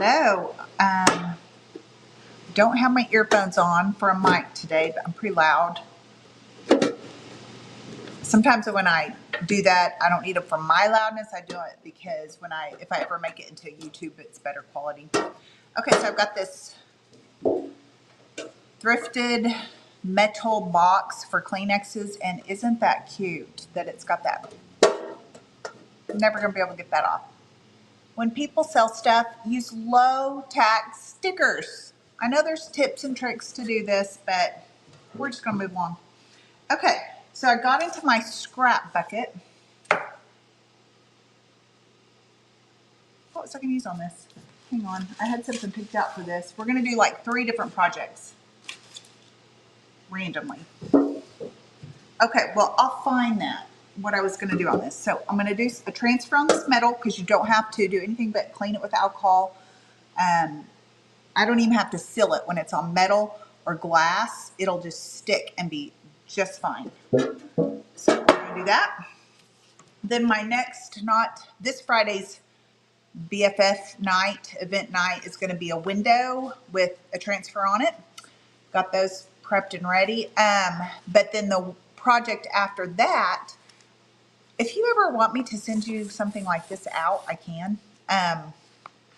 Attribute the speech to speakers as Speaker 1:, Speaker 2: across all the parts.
Speaker 1: Hello. Don't have my earphones on for a mic today, but I'm pretty loud. Sometimes when I do that, I don't need them for my loudness. I do it because if I ever make it into YouTube, it's better quality. Okay, so I've got this thrifted metal box for Kleenexes, and isn't that cute that it's got that? I'm never gonna be able to get that off. When people sell stuff, use low tax stickers. I know there's tips and tricks to do this, but we're just gonna move on. Okay, so I got into my scrap bucket. What was I gonna use on this? Hang on, I had something picked out for this. We're gonna do like 3 different projects randomly. Okay, well, I'll find that, what I was gonna do on this. So I'm gonna do a transfer on this metal because you don't have to do anything but clean it with alcohol. I don't even have to seal it. When it's on metal or glass, it'll just stick and be just fine. So we're gonna do that. Then my next, not this Friday's BFF night, event night, is gonna be a window with a transfer on it. Got those prepped and ready. But then the project after that, if you ever want me to send you something like this out, I can.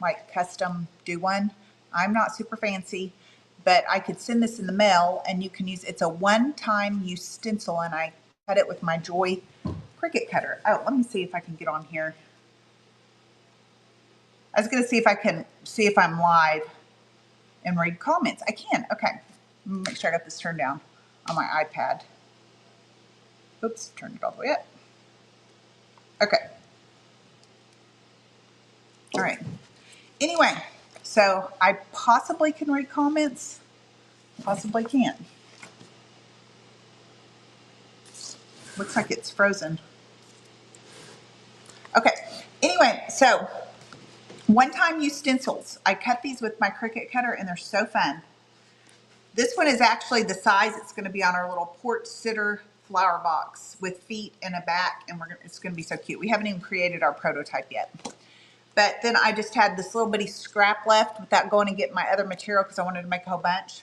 Speaker 1: Like custom do one. I'm not super fancy, but I could send this in the mail and you can use, it's a one-time use stencil, and I cut it with my Joy Cricut cutter. Oh, let me see if I can get on here. I was gonna see if I can see if I'm live and read comments. I can, okay. Make sure I got this turned down on my iPad. Oops, turned it all the way up. Okay. All right. Anyway, so I possibly can read comments, possibly can't. Looks like it's frozen. Okay, anyway, so one-time use stencils. I cut these with my Cricut cutter and they're so fun. This one is actually the size it's gonna be on our little porch sitter flower box with feet and a back, and it's gonna be so cute. We haven't even created our prototype yet. But then I just had this little bitty scrap left without going and getting my other material because I wanted to make a whole bunch.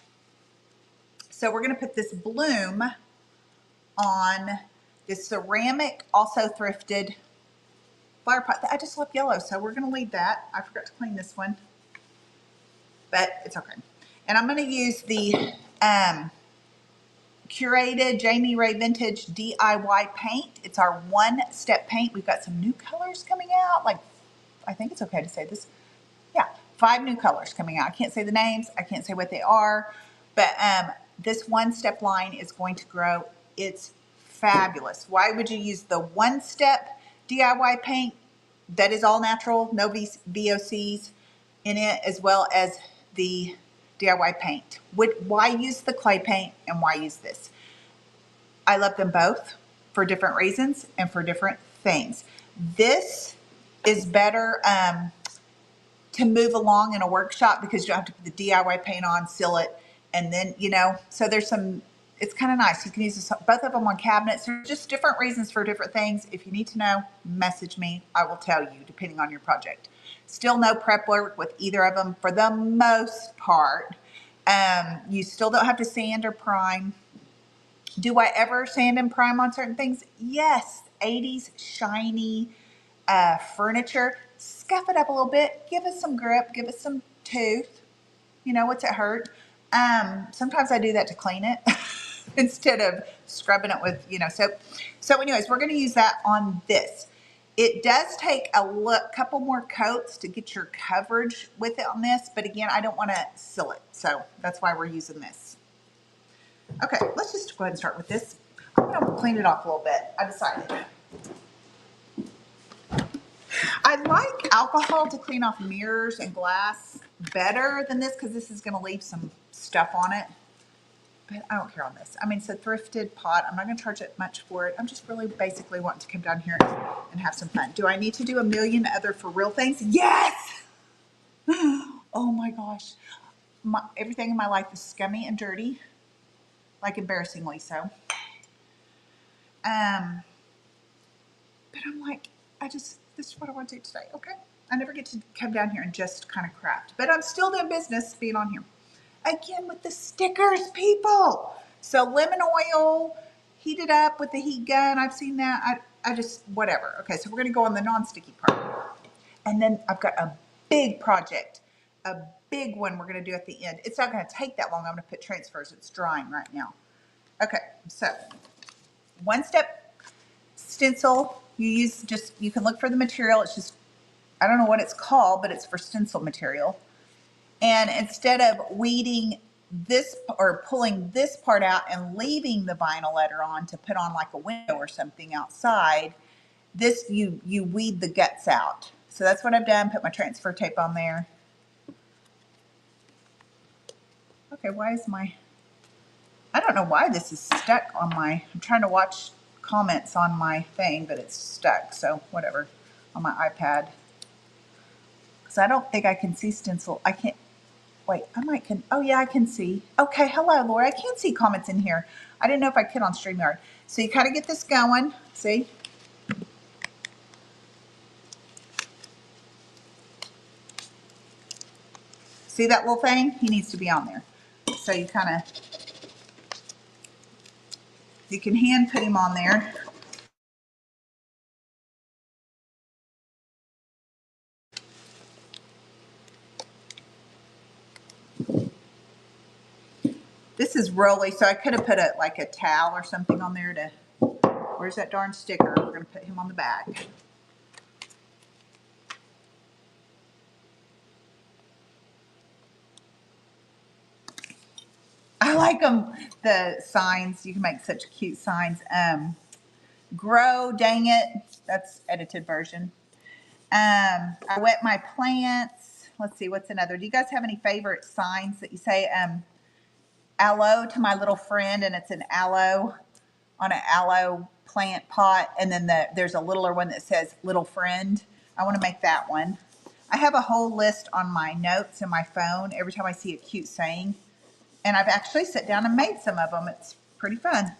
Speaker 1: So we're gonna put this bloom on this ceramic, also thrifted flower pot. I just love yellow, so we're gonna leave that. I forgot to clean this one, but it's okay. And I'm gonna use the curated Jamie Ray Vintage DIY paint. It's our one-step paint. We've got some new colors coming out. Like, I think it's okay to say this. Yeah, 5 new colors coming out. I can't say the names. I can't say what they are, but this one-step line is going to grow. It's fabulous. Why would you use the one-step DIY paint that is all natural, no VOCs in it, as well as the DIY paint? Why use the clay paint and why use this? I love them both for different reasons and for different things. This is better to move along in a workshop because you don't have to put the DIY paint on, seal it, and then, so there's some, it's kind of nice. You can use this, both of them on cabinets. There's just different reasons for different things. If you need to know, message me. I will tell you, depending on your project. Still no prep work with either of them for the most part. You still don't have to sand or prime. Do I ever sand and prime on certain things? Yes. 80s shiny furniture. Scuff it up a little bit. Give it some grip. Give it some tooth. What's it hurt? Sometimes I do that to clean it instead of scrubbing it with, soap. So anyways, we're going to use that on this. It does take a couple more coats to get your coverage with it on this. But again, I don't want to seal it. So that's why we're using this. Okay, let's just go ahead and start with this. I'm going to clean it off a little bit. I decided. I like alcohol to clean off mirrors and glass better than this because this is going to leave some stuff on it. But I don't care on this. I mean, it's a thrifted pot. I'm not going to charge it much for it. I'm just really basically wanting to come down here and have some fun. Do I need to do a million other for real things? Yes! Oh my gosh. Everything in my life is scummy and dirty. Like embarrassingly so. But I'm like, This is what I want to do today, okay? I never get to come down here and just kind of craft, but I'm still doing business being on here. Again with the stickers, people. So lemon oil, heat it up with the heat gun. I've seen that. I just, whatever. Okay, so we're gonna go on the non-sticky part. And then I've got a big project, a big one we're gonna do at the end. It's not gonna take that long. I'm gonna put transfers. It's drying right now. Okay, so one step stencil. You use just, you can look for the material. It's just, I don't know what it's called, but it's for stencil material. And instead of weeding this or pulling this part out and leaving the vinyl letter on to put on like a window or something outside, this you weed the guts out. So that's what I've done. Put my transfer tape on there. Okay, why is my, I don't know why this is stuck on my, I'm trying to watch comments on my thing, but it's stuck. So whatever, on my iPad. Because I don't think I can see stencil. I can't. Wait, I might can, oh yeah, I can see. Okay, hello, Laura. I can't see comments in here. I didn't know if I could on StreamYard. So you kind of get this going, see? See that little thing? He needs to be on there. So you kind of, you can hand put him on there. This is really, so I could have put like a towel or something on there to, where's that darn sticker? We're going to put him on the back. I like them, the signs. You can make such cute signs. Grow, dang it. That's edited version. I wet my plants. Let's see, what's another? Do you guys have any favorite signs that you say, aloe to my little friend, and it's an aloe on an aloe plant pot, and then there's a littler one that says little friend. I want to make that one. I have a whole list on my notes in my phone every time I see a cute saying, and I've actually sat down and made some of them. It's pretty fun.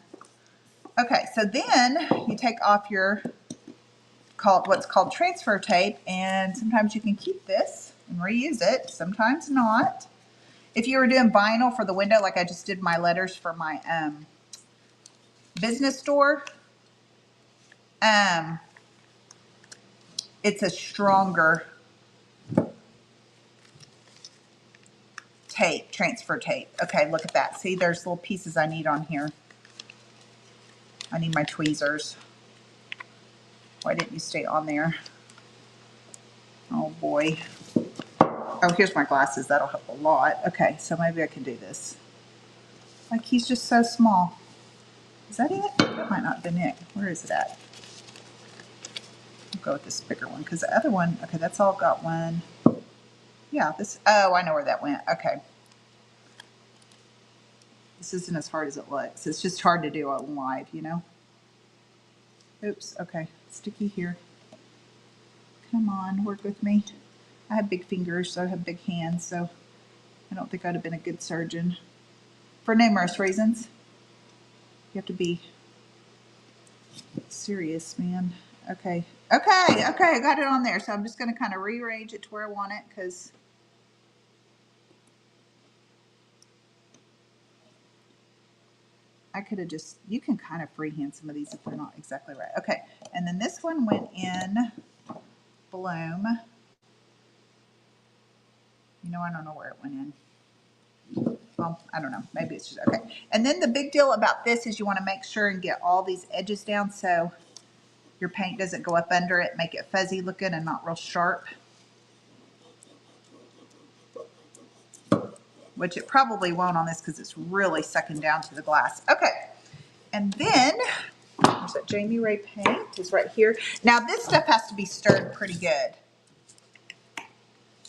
Speaker 1: Okay, so then you take off your what's called transfer tape, and sometimes you can keep this and reuse it, sometimes not. If you were doing vinyl for the window, like I just did my letters for my business store, it's a stronger tape, transfer tape. Okay, look at that. See, there's little pieces I need on here. I need my tweezers. Why didn't you stay on there? Oh boy. Oh, here's my glasses. That'll help a lot. Okay, so maybe I can do this. Like, he's just so small. Is that it? That might not have been it. Where is it at? I'll go with this bigger one because the other one, okay, that's all got one. Yeah, this, oh, I know where that went. Okay. This isn't as hard as it looks. It's just hard to do on live, you know? Oops, okay. Sticky here. Come on, work with me. I have big fingers, so I have big hands, so I don't think I'd have been a good surgeon. For numerous reasons. You have to be serious, man. Okay. Okay, I got it on there. So I'm just going to kind of rearrange it to where I want it because I could have just, you can kind of freehand some of these if they're not exactly right. Okay, and then this one went in Bloom. You know, I don't know where it went in. Well, I don't know. Maybe it's just, okay. And then the big deal about this is you want to make sure and get all these edges down so your paint doesn't go up under it, make it fuzzy looking and not real sharp. Which it probably won't on this because it's really sucking down to the glass. Okay, and then there's that Jamie Ray paint is right here. Now this stuff has to be stirred pretty good.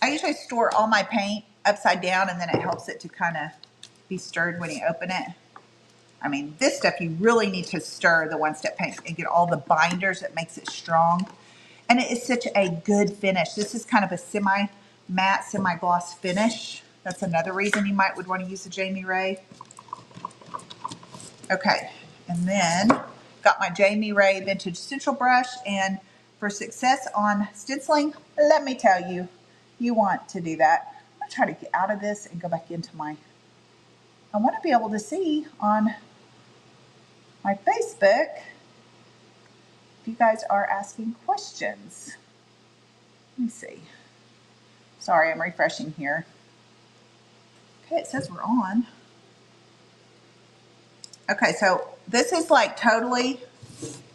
Speaker 1: I usually store all my paint upside down and then it helps it to kind of be stirred when you open it. I mean, this stuff you really need to stir the one-step paint and get all the binders that makes it strong. And it is such a good finish. This is kind of a semi-matte, semi-gloss finish. That's another reason you would want to use the Jamie Ray. Okay, and then got my Jamie Ray Vintage Stencil brush, and for success on stenciling, let me tell you, you want to do that. I'm gonna try to get out of this and go back into my, I want to be able to see on my Facebook if you guys are asking questions. Let me see. Sorry, I'm refreshing here. Okay, it says we're on. Okay, so this is like totally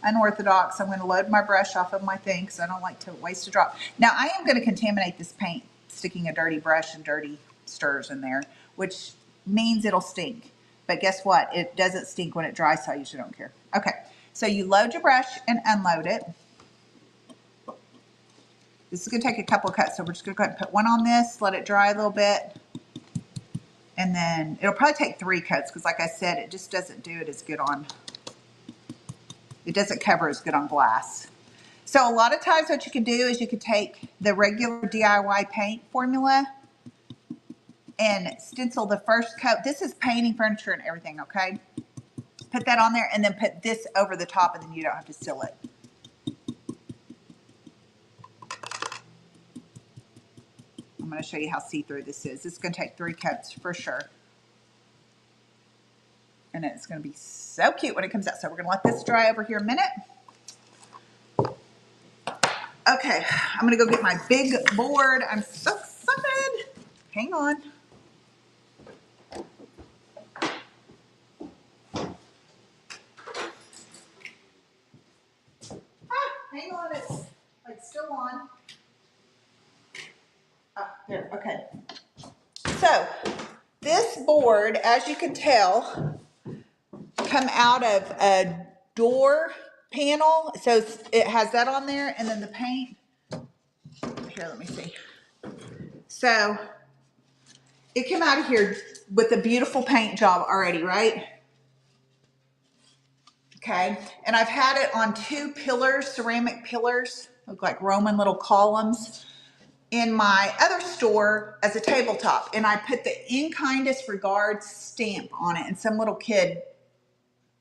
Speaker 1: unorthodox. I'm going to load my brush off of my thing because I don't like to waste a drop. Now I am going to contaminate this paint, sticking a dirty brush and dirty stirs in there, which means it'll stink. But guess what? It doesn't stink when it dries, so I usually don't care. Okay, so you load your brush and unload it. This is going to take a couple of cuts, so we're just going to go ahead and put one on this, let it dry a little bit. And then it'll probably take 3 coats because like I said, it just doesn't do it as good on, it doesn't cover as good on glass. So a lot of times what you can do is you could take the regular DIY paint formula and stencil the first coat. This is painting furniture and everything, okay? Put that on there and then put this over the top and then you don't have to seal it. I'm going to show you how see-through this is. This is going to take 3 coats for sure. And it's going to be so cute when it comes out. So we're going to let this dry over here a minute. Okay, I'm going to go get my big board. I'm so excited. Hang on. Hang on, it's like still on. Oh, there, okay. So this board, as you can tell, come out of a door panel. So it has that on there and then the paint. Here, let me see. So it came out of here with a beautiful paint job already, right? Okay, and I've had it on 2 pillars, ceramic pillars, look like Roman little columns, in my other store as a tabletop. And I put the in kindest regards stamp on it, and some little kid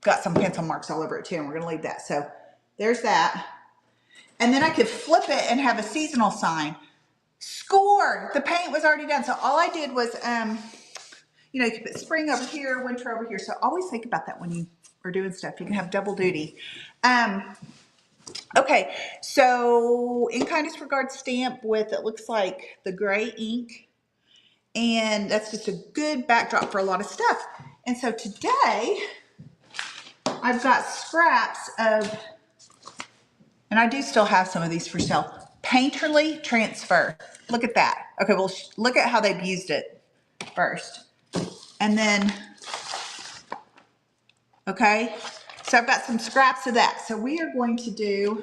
Speaker 1: got some pencil marks all over it too, and we're gonna leave that. So there's that. And then I could flip it and have a seasonal sign. Score! The paint was already done. So all I did was, you know, you can put spring over here, winter over here. So always think about that when you are doing stuff. You can have double duty. Okay, so in kindest regards stamp with, it looks like the gray ink. And that's just a good backdrop for a lot of stuff. And so today, I've got scraps of, and I do still have some of these for sale, Painterly Transfer. Look at that. Okay, well, look at how they've used it first. And then, okay, so I've got some scraps of that. So we are going to do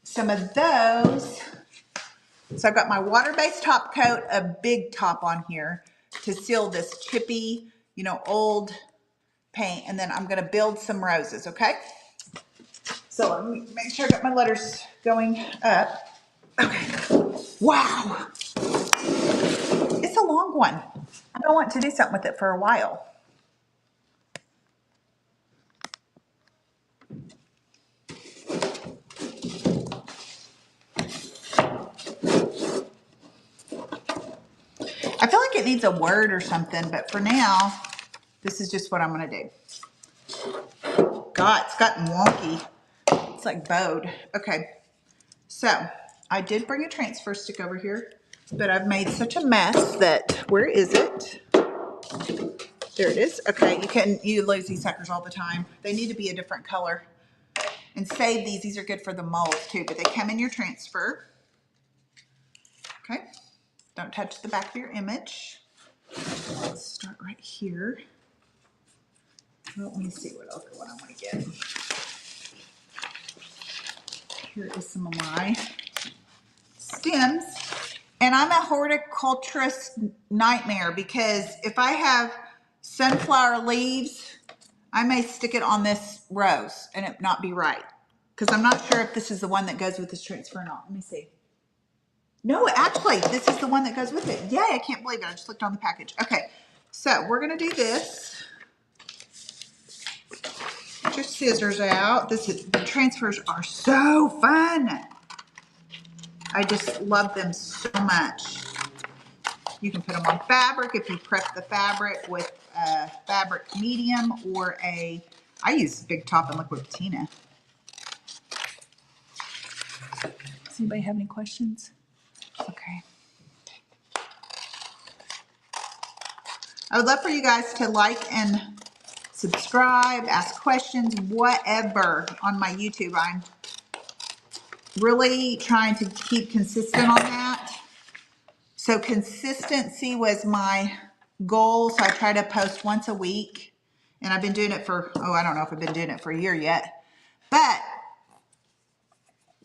Speaker 1: some of those. So I've got my water-based top coat, a big top on here to seal this chippy, you know, old paint. And then I'm going to build some roses, okay? So let me make sure I got my letters going up. Okay. Wow. It's a long one. I don't want to do something with it for a while. I feel like it needs a word or something, but for now, this is just what I'm going to do. God, it's gotten wonky. It's like bowed. Okay. So I did bring a transfer stick over here, but I've made such a mess that, where is it? There it is. Okay, you lose these suckers all the time. They need to be a different color. And save these. These are good for the molds too, but they come in your transfer. Okay. Don't touch the back of your image. Let's start right here. Let me see what other one I want to get. Here is some of my stems. And I'm a horticulturist nightmare because if I have sunflower leaves, I may stick it on this rose and it not be right. Because I'm not sure if this is the one that goes with this transfer or not. Let me see. No, actually, this is the one that goes with it. Yay, I can't believe it. I just looked on the package. Okay, so we're going to do this. Get your scissors out. The transfers are so fun. I just love them so much. You can put them on fabric if you prep the fabric with a fabric medium or I use Big Top and Liquid Patina. Does anybody have any questions? Okay. I would love for you guys to like and subscribe, ask questions, whatever on my YouTube. I'm really trying to keep consistent on that. So consistency was my goal. So I try to post once a week, and I've been doing it for, I don't know if I've been doing it for a year yet, but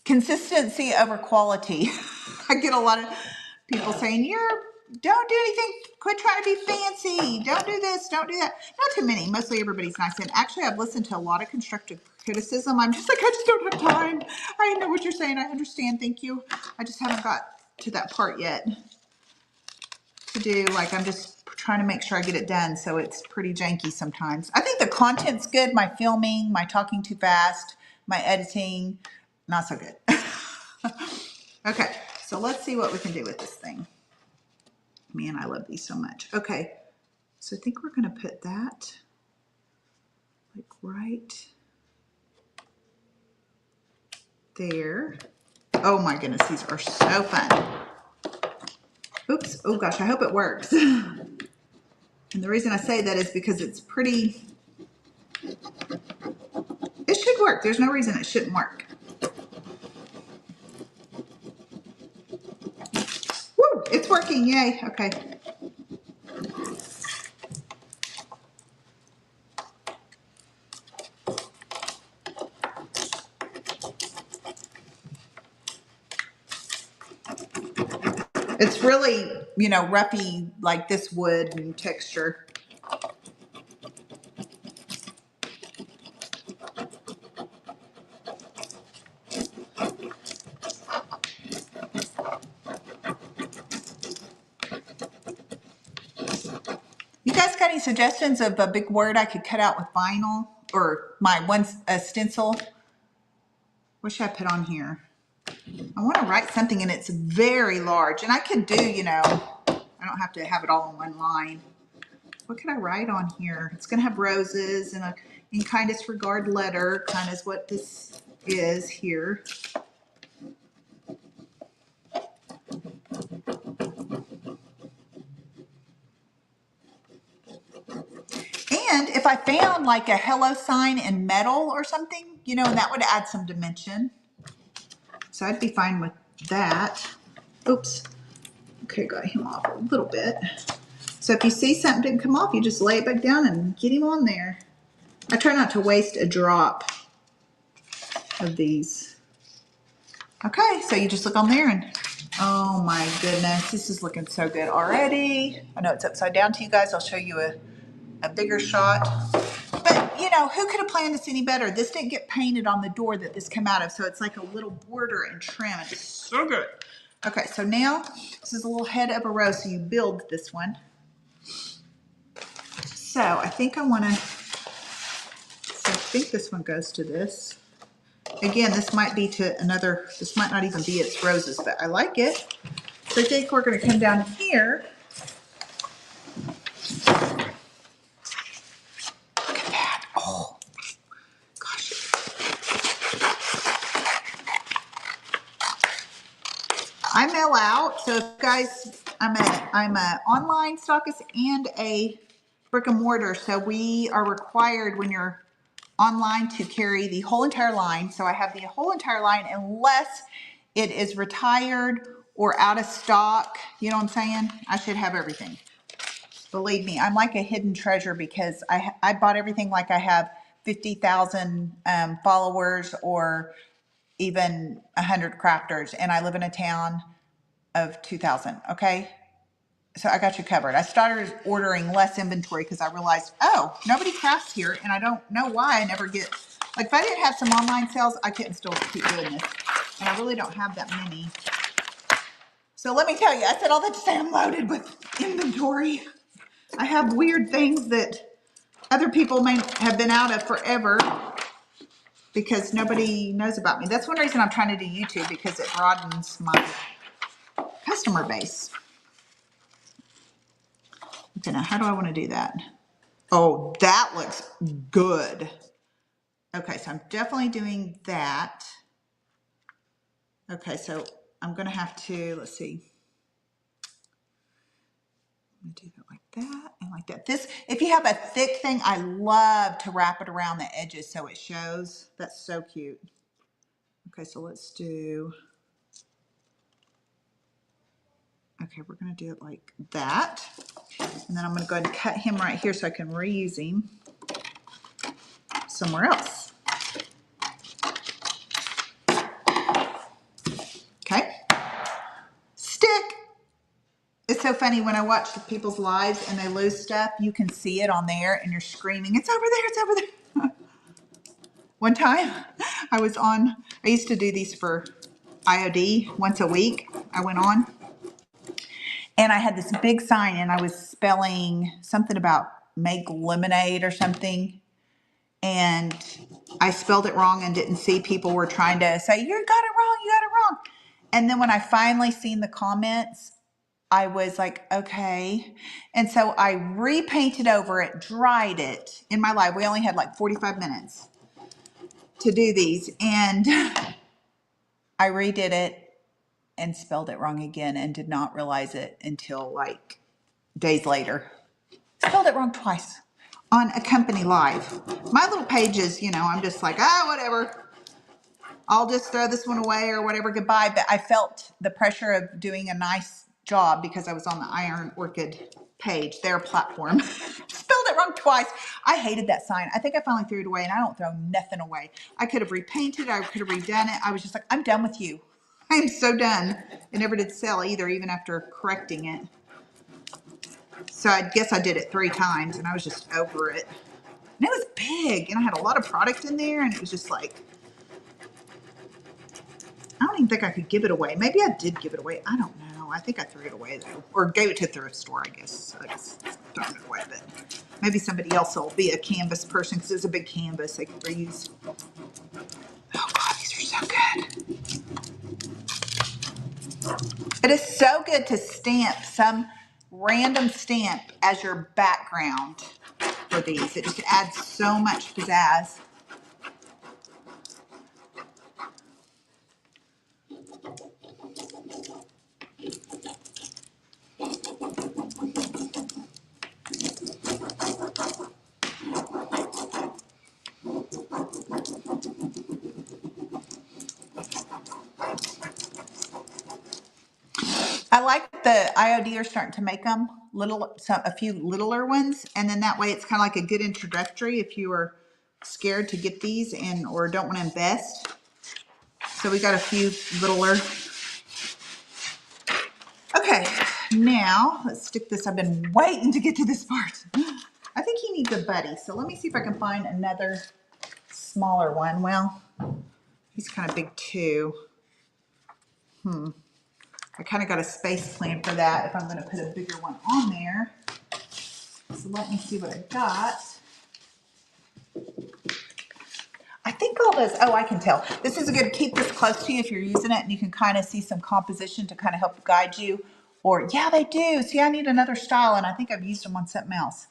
Speaker 1: consistency over quality. I get a lot of people saying, don't do anything, quit trying to be fancy, don't do this, don't do that. Not too many, mostly everybody's nice. And actually I've listened to a lot of constructive criticism. I'm just like, I just don't have time. I know what you're saying, I understand, thank you. I just haven't got to that part yet to do, like, I'm just trying to make sure I get it done, so it's pretty janky sometimes. I think the content's good, my filming, my talking too fast, my editing, not so good. Okay, so let's see what we can do with this thing. Man, I love these so much. Okay, so I think we're gonna put that like right there. Oh my goodness, these are so fun. Oops, oh gosh, I hope it works. And the reason I say that is because it's pretty, it should work. There's no reason it shouldn't work. Woo, it's working, yay, okay. It's really, roughy, like this wood and texture. You guys got any suggestions of a big word I could cut out with vinyl, or my stencil? What should I put on here? I want to write something and it's very large, and I could do, I don't have to have it all in one line. What could I write on here? It's going to have roses and a in kind disregard letter, kind of is what this is here. And if I found like a hello sign in metal or something, and that would add some dimension. So I'd be fine with that. Oops. Okay, got him off a little bit. So if you see something didn't come off, you just lay it back down and get him on there. I try not to waste a drop of these. Okay, so you just look on there and, oh my goodness, this is looking so good already. I know it's upside down to you guys. I'll show you a bigger shot. But, who could have planned this any better? This didn't get painted on the door that this came out of, so it's like a little border and trim. It's so good. Okay, so now this is a little head of a rose, so you build this one. So I think this one goes to this. Again, this might be to another, this might not even be its roses, but I like it. So I think we're going to come down here. Look at that. Oh, gosh. I mail out. So if you guys, I'm a online stockist and a brick and mortar. So we are required when you're online to carry the whole entire line. So I have the whole entire line unless it is retired or out of stock. You know what I'm saying? I should have everything. Believe me, I'm like a hidden treasure because I bought everything like I have 50,000 followers or even 100 crafters, and I live in a town of 2,000, okay? So I got you covered. I started ordering less inventory because I realized, oh, nobody crafts here, and I don't know why I never get, like if I didn't have some online sales, I couldn't still keep doing this. And I really don't have that many. So let me tell you, I said all that to say I'm loaded with inventory. I have weird things that other people may have been out of forever. because nobody knows about me. That's one reason I'm trying to do YouTube, because it broadens my customer base. Okay, now how do I want to do that? Oh, that looks good. Okay, so I'm definitely doing that. Okay, so I'm gonna have to, let's see. I'm gonna do that like that and like that. This, if you have a thick thing, I love to wrap it around the edges so it shows. That's so cute. Okay, so let's do, okay, we're gonna do it like that. And then I'm gonna go ahead and cut him right here so I can reuse him somewhere else. Okay, stick. It's so funny when I watch people's lives and they lose stuff, you can see it on there and you're screaming, it's over there, it's over there. One time I was on, I used to do these for IOD once a week. I went on and I had this big sign and I was spelling something about make lemonade or something. And I spelled it wrong and didn't see people were trying to say, you got it wrong, you got it wrong. And then when I finally seen the comments, I was like, okay. And so I repainted over it, dried it in my life. We only had like 45 minutes to do these. And I redid it and spelled it wrong again and did not realize it until like days later. Spelled it wrong twice on a company live. My little pages, you know, I'm just like, ah, whatever. I'll just throw this one away or whatever, goodbye. But I felt the pressure of doing a nice job because I was on the Iron Orchid page, their platform. Spelled it wrong twice. I hated that sign. I think I finally threw it away, and I don't throw nothing away. I could have repainted it. I could have redone it. I was just like, I'm done with you. I am so done. It never did sell either, even after correcting it. So I guess I did it 3 times, and I was just over it. And it was big, and I had a lot of product in there, and it was just like, I don't even think I could give it away. Maybe I did give it away. I don't know. I think I threw it away though, or gave it to a thrift store, I guess. I just thrown it away, but maybe somebody else will be a canvas person because it's a big canvas they could reuse. Oh God, these are so good. It is so good to stamp some random stamp as your background for these. It just adds so much pizzazz. I like the IOD are starting to make them a few littler ones, and then that way it's kind of like a good introductory if you are scared to get these and or don't want to invest. So we got a few littler. Okay, now let's stick this. I've been waiting to get to this part. I think he needs a buddy, so let me see if I can find another smaller one. Well, he's kind of big too. I kind of got a space plan for that if I'm going to put a bigger one on there. So let me see what I got. I think all those, oh, I can tell. This is good. Keep this close to you if you're using it, and you can kind of see some composition to kind of help guide you. Or, yeah, they do. See, I need another style, and I think I've used them on something else.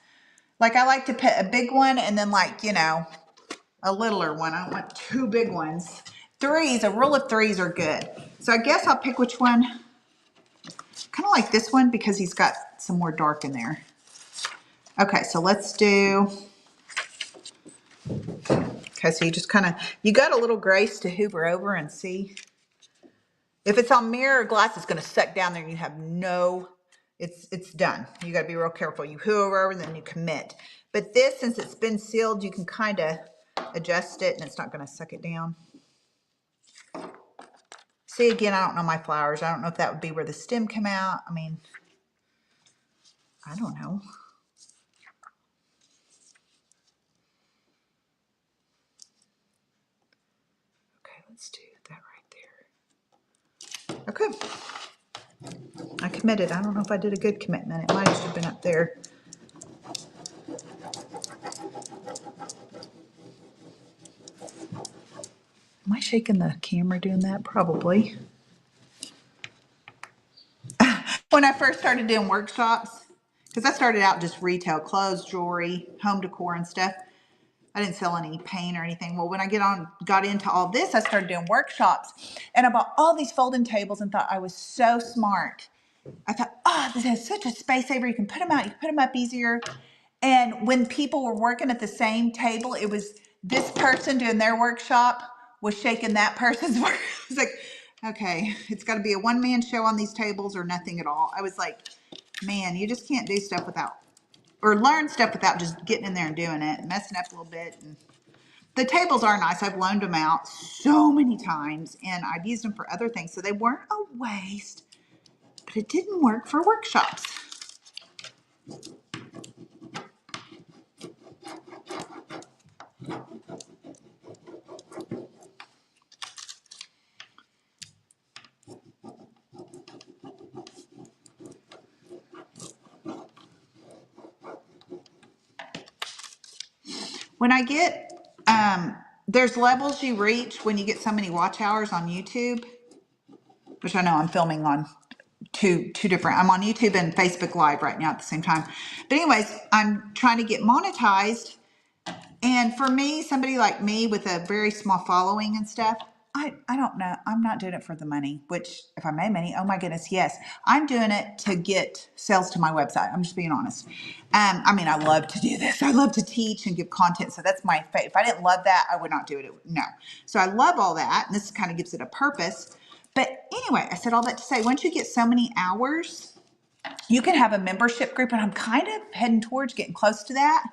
Speaker 1: Like, I like to put a big one and then, like, you know, a littler one. I don't want 2 big ones. Threes, a rule of 3s are good. So I guess I'll pick which one. Kind of like this one because he's got some more dark in there. Okay, so let's do, okay, so you just kind of, you got a little grace to hover over and see. If it's on mirror or glass, it's going to suck down there and you have no, it's done. You got to be real careful. You hover over and then you commit. But this, since it's been sealed, you can kind of adjust it and it's not going to suck it down. See, again, I don't know my flowers. I don't know if that would be where the stem come out. I mean, I don't know. Okay, let's do that right there. Okay. I committed. I don't know if I did a good commitment. It might have been up there. shaking the camera doing that? Probably. When I first started doing workshops, because I started out just retail clothes, jewelry, home decor and stuff. I didn't sell any paint or anything. Well, when I got into all this, I started doing workshops, and I bought all these folding tables and thought I was so smart. I thought, oh, this is such a space saver. You can put them out. You can put them up easier. And when people were working at the same table, it was this person doing their workshop was shaking that person's work. I was like, okay, it's got to be a one-man show on these tables or nothing at all. I was like, man, you just can't do stuff without, or learn stuff without just getting in there and doing it and messing up a little bit. And the tables are nice. I've loaned them out so many times, and I've used them for other things. So they weren't a waste, but it didn't work for workshops. When I get, there's levels you reach when you get so many watch hours on YouTube, which I know I'm filming on two different, I'm on YouTube and Facebook Live right now at the same time. But anyways, I'm trying to get monetized. And for me, somebody like me with a very small following and stuff, I don't know. I'm not doing it for the money, which if I made money, oh my goodness, yes. I'm doing it to get sales to my website. I'm just being honest. I mean, I love to do this. I love to teach and give content. So that's my favorite. If I didn't love that, I would not do it. No. So I love all that. And this kind of gives it a purpose. But anyway, I said all that to say, once you get so many hours, you can have a membership group. And I'm kind of heading towards getting close to that.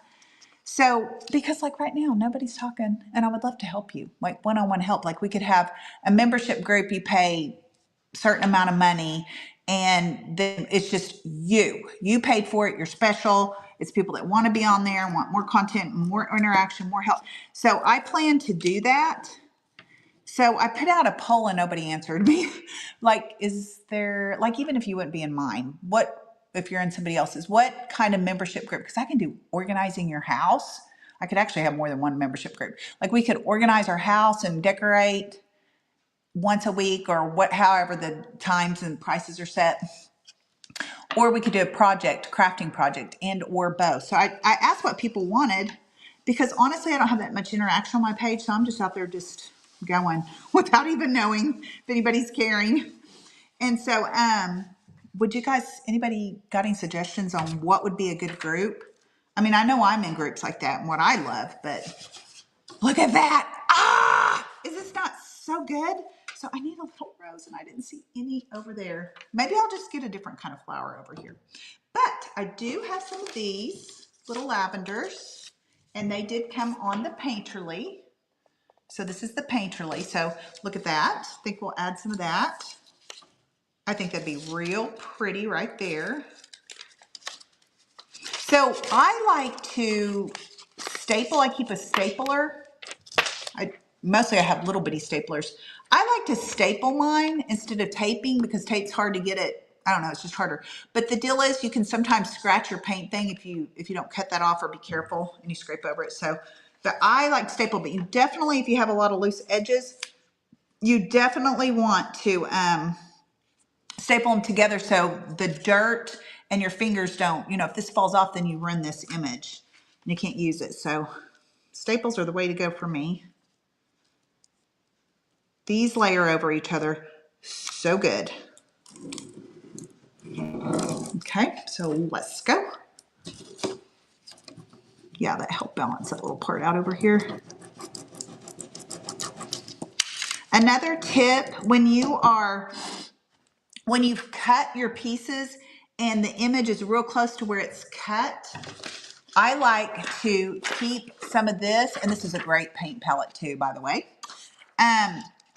Speaker 1: So, because like right now, nobody's talking, and I would love to help you, like one-on-one help. Like we could have a membership group, you pay a certain amount of money, and then it's just you. You paid for it, you're special. It's people that want to be on there, want more content, more interaction, more help. So I plan to do that. So I put out a poll and nobody answered me. Like, is there, like, even if you wouldn't be in mine, what, if you're in somebody else's, what kind of membership group? Because I can do organizing your house. I could actually have more than one membership group. Like we could organize our house and decorate once a week or what, however the times and prices are set. Or we could do a project, crafting project, and or both. So I asked what people wanted because honestly, I don't have that much interaction on my page. So I'm just out there just going without even knowing if anybody's caring. And so would you guys, anybody got any suggestions on what would be a good group? I mean, I know I'm in groups like that and what I love, but look at that. Ah, is this not so good? So I need a little rose and I didn't see any over there. Maybe I'll just get a different kind of flower over here. But I do have some of these little lavenders and they did come on the Painterly. So this is the Painterly. So look at that. I think we'll add some of that. I think that'd be real pretty right there. So I like to staple. I keep a stapler. Mostly I have little bitty staplers. I like to staple mine instead of taping because tape's hard to get it. I don't know, it's just harder. But the deal is you can sometimes scratch your paint thing if you don't cut that off or be careful and you scrape over it. So, but I like to staple, but you definitely, if you have a lot of loose edges, you definitely want to staple them together so the dirt and your fingers don't, if this falls off, then you ruin this image and you can't use it. So staples are the way to go for me. These layer over each other so good. Okay, so let's go. Yeah, that helped balance that little part out over here. Another tip, when you've cut your pieces and the image is real close to where it's cut, I like to keep some of this, and this is a great paint palette too, by the way.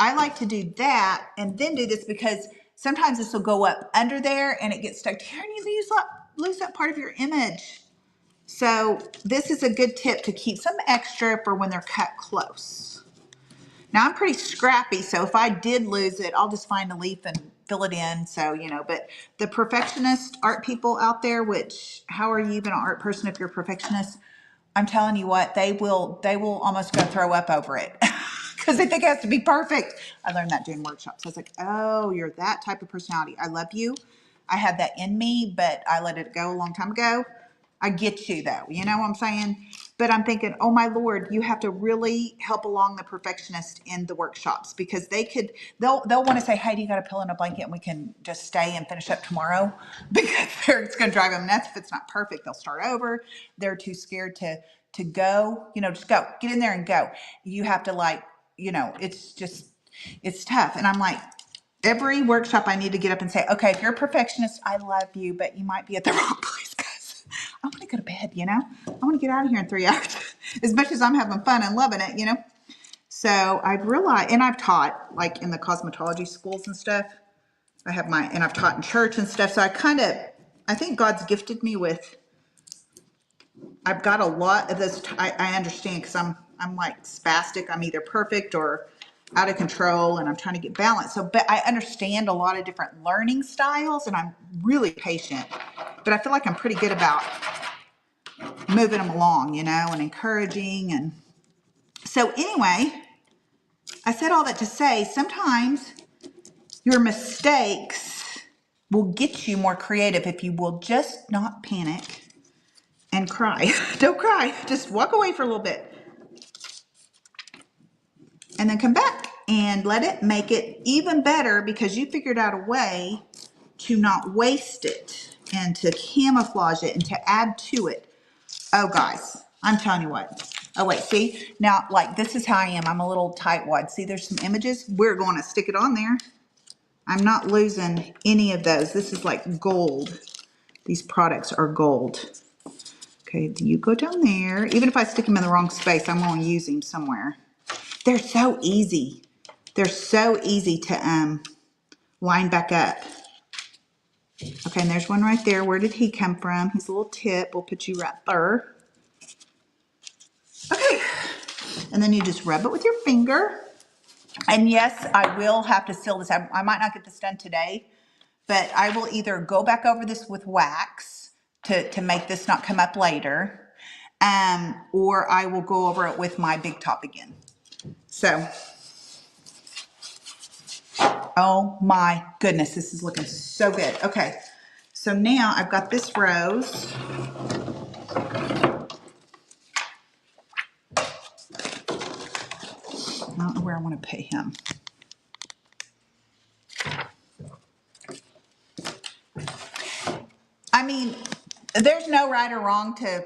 Speaker 1: I like to do that and then do this because sometimes this will go up under there and it gets stuck here and you lose that part of your image. So this is a good tip to keep some extra for when they're cut close. Now I'm pretty scrappy, so if I did lose it, I'll just find a leaf and fill it in. So, but the perfectionist art people out there, which how are you even an art person if you're a perfectionist? I'm telling you what, they will almost go throw up over it. because they think it has to be perfect. I learned that doing workshops. I was like, oh, you're that type of personality. I love you. I had that in me, but I let it go a long time ago. I get you though, you know what I'm saying? But I'm thinking, oh my Lord, you have to really help along the perfectionist in the workshops, because they'll want to say, hey, do you got a pillow and a blanket and we can just stay and finish up tomorrow? Because it's going to drive them nuts if it's not perfect. They'll start over. They're too scared to go, just go, get in there and go. You have to it's tough. And I'm like, every workshop I need to get up and say, okay, if you're a perfectionist, I love you, but you might be at the wrong place, guys. I want to go to bed, I want to get out of here in 3 hours as much as I'm having fun and loving it. So I've realized, and I've taught like in the cosmetology schools and stuff. And I've taught in church and stuff. So I think God's gifted me with, I've got a lot of this. I understand, because I'm like spastic. I'm either perfect or out of control, and I'm trying to get balance. So, but I understand a lot of different learning styles, and I'm really patient, but I feel like I'm pretty good about moving them along, and encouraging. And so anyway, I said all that to say, sometimes your mistakes will get you more creative if you will just not panic and cry. Don't cry. Just walk away for a little bit. And then come back and let it make it even better, because you figured out a way to not waste it and to camouflage it and to add to it. Oh, guys, I'm telling you what. Oh, wait, see? Now, like, this is how I am. I'm a little tightwad. See, there's some images. We're going to stick it on there. I'm not losing any of those. This is like gold. These products are gold. Okay, you go down there. Even if I stick them in the wrong space, I'm going to use them somewhere. They're so easy. They're so easy to line back up. Okay, and there's one right there. Where did he come from? He's a little tip. We'll put you right there. Okay, and then you just rub it with your finger. And yes, I will have to seal this. I might not get this done today, but I will either go back over this with wax to make this not come up later, or I will go over it with my big top again. So, oh my goodness, this is looking so good. Okay, so now I've got this rose. I don't know where I want to put him. I mean, there's no right or wrong to